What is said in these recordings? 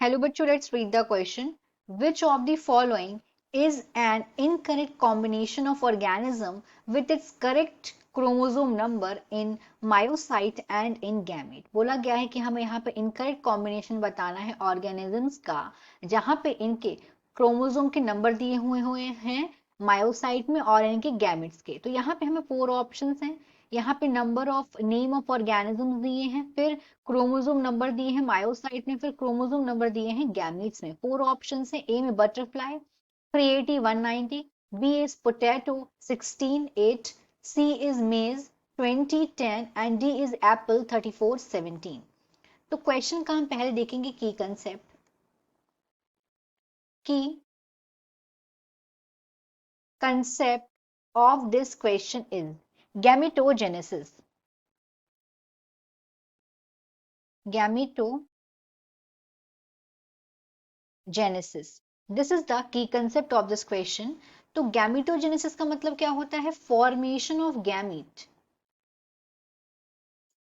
Hello bachcho, let's read the question. Which of the following is an incorrect combination of organism with its correct chromosome number in myocyte and in gamete? बोला गया है कि हमें यहाँ पे incorrect combination बताना है organisms का जहां पे इनके क्रोमोसोम के नंबर दिए हुए हैं मायोसाइट में और इनके गैमेट्स के। तो यहाँ पे हमें 4 ऑप्शंस हैं। यहाँ पे number of name of organisms दिए हैं, फिर क्रोमोसोम नंबर दिए हैं मायोसाइट में, फिर क्रोमोसोम नंबर दिए हैं गैमीट्स में। 4 ऑप्शंस हैं। ए में butterfly 380 190, B is potato 16 8, C is maize 20 10 and D is Apple 34 17। तो क्वेश्चन का हम पहले देखेंगे की कंसेप्ट की concept of this question is gametogenesis. Gametogenesis. This is the key concept of this question. तो gametogenesis का मतलब क्या होता है? Formation of gamete.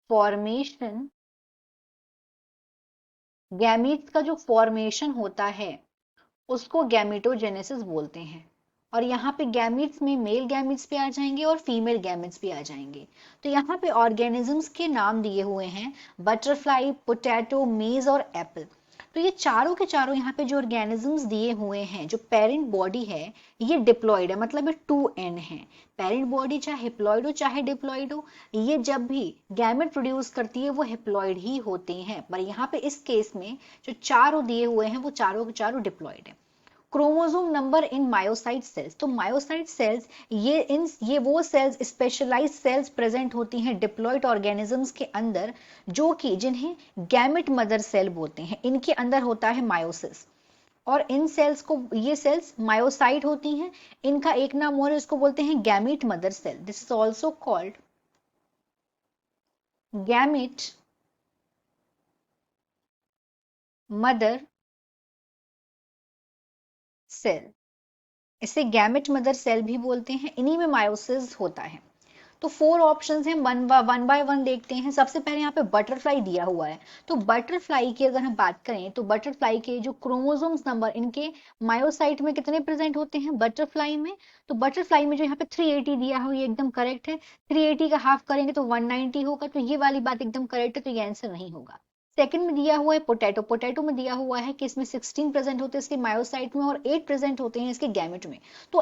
Formation gametes का जो formation होता है उसको गैमेटोजेनेसिस बोलते हैं। और यहाँ पे गैमेट्स में मेल गैमेट्स भी आ जाएंगे और फीमेल गैमेट्स भी आ जाएंगे। तो यहाँ पे ऑर्गेनिजम्स के नाम दिए हुए हैं बटरफ्लाई, पोटैटो, मेज और एप्पल। तो ये चारों के चारों यहाँ पे जो ऑर्गेनिजम्स दिए हुए हैं, जो पेरेंट बॉडी है ये डिप्लॉइड है, मतलब ये 2n है। पेरेंट बॉडी चाहे हिप्लॉइड हो चाहे डिप्लॉइड हो, ये जब भी गैमेट प्रोड्यूस करती है वो हिप्लॉइड ही होते हैं। पर यहाँ पे इस केस में जो चारों दिए हुए हैं वो चारों के चारों डिप्लॉइड है। Chromosome number in myocyte sales, तो मायोसाइट सेल्स ये वो सेल्स स्पेशलाइज्ड सेल्स प्रेजेंट होती हैं डिप्लॉइड ऑर्गेनिजम्स के अंदर, जो कि जिन्हें गैमेट मदर सेल बोलते हैं। इनके अंदर होता है मायोसिस और इन सेल्स को, ये सेल्स मायोसाइट होती हैं। इनका एक नाम और इसको बोलते हैं gamete mother cell. This is also called gamete mother cell. इसे गैमेट मदर सेल भी बोलते हैं। इन्हीं में मायोसिस होता है। तो 4 ऑप्शंस हैं, वन बाय वन देखते हैं। सबसे पहले यहाँ पे बटरफ्लाई दिया हुआ है। तो बटरफ्लाई की अगर हम बात करें तो बटरफ्लाई के जो क्रोमोसोम्स नंबर इनके मायोसाइट में कितने प्रेजेंट होते हैं बटरफ्लाई में? तो बटरफ्लाई में जो यहाँ पे 380 दिया हुआ ये एकदम करेक्ट है। 380 का हाफ करेंगे तो 190 होगा, तो ये वाली बात एकदम करेक्ट है, तो ये आंसर नहीं होगा। सेकंड में दिया हुआ है पोटैटो। पोटैटो में दिया हुआ है कि इसमें 16 प्रेजेंट होते हैं इसके मायोसाइट में और 8 प्रेजेंट होते हैं इसके गैमेट में। तो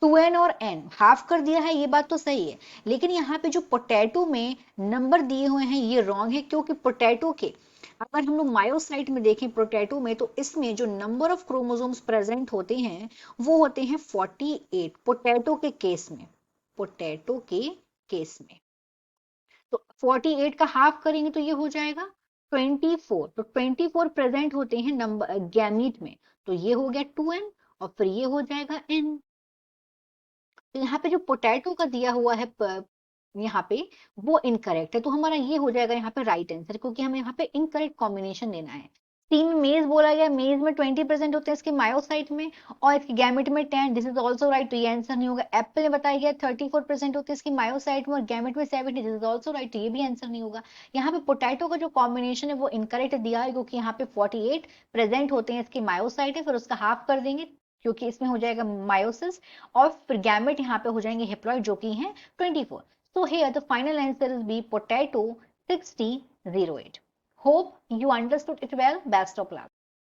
2n और n हाफ कर दिया है, ये बात तो सही है। लेकिन यहाँ पे जो पोटैटो में नंबर दिए हुए हैं ये रॉन्ग है, क्योंकि पोटैटो के अगर हम लोग मायोसाइट में देखें पोटैटो में, तो इसमें जो नंबर ऑफ क्रोमोसोम्स प्रेजेंट होते हैं वो होते हैं 48 पोटैटो के केस में। पोटैटो के केस में तो 48 का हाफ करेंगे तो ये हो जाएगा 24। तो 24 प्रेजेंट होते हैं नंबर गैमीट में, तो ये हो गया 2n और फिर ये हो जाएगा n। तो यहाँ पे जो पोटैटो का दिया हुआ है यहाँ पे वो इनकरेक्ट है, तो हमारा ये हो जाएगा यहाँ पे राइट आंसर, क्योंकि हमें यहाँ पे इनकरेक्ट कॉम्बिनेशन लेना है। सी में मेज बोला गया, मेज में 20 प्रेजेंट होते हैं इसके मायोसाइट में और इसके गैमेट में 10। दिस इज ऑल्सो राइट, तो ये आंसर नहीं होगा। एप्पल में बताया गया 34 प्रेजेंट होते हैं इसकी मायोसाइट में और गैमेट में 70। दिस इज ऑल्सो राइट, तो ये भी आंसर नहीं होगा। यहाँ पे पोटैटो का जो कॉम्बिनेशन है वो इनकरेक्ट दिया है, क्योंकि यहाँ पे 48 प्रेजेंट होते हैं इसकी मायोसाइट है, फिर उसका हाफ कर देंगे क्योंकि इसमें हो जाएगा मायोसिस और फिर गैमेट यहाँ पे हो जाएंगे हिप्लॉइड जो कि हैं 24। So here the final answer is B, potato 6008. Hope you understood it well. Best of luck.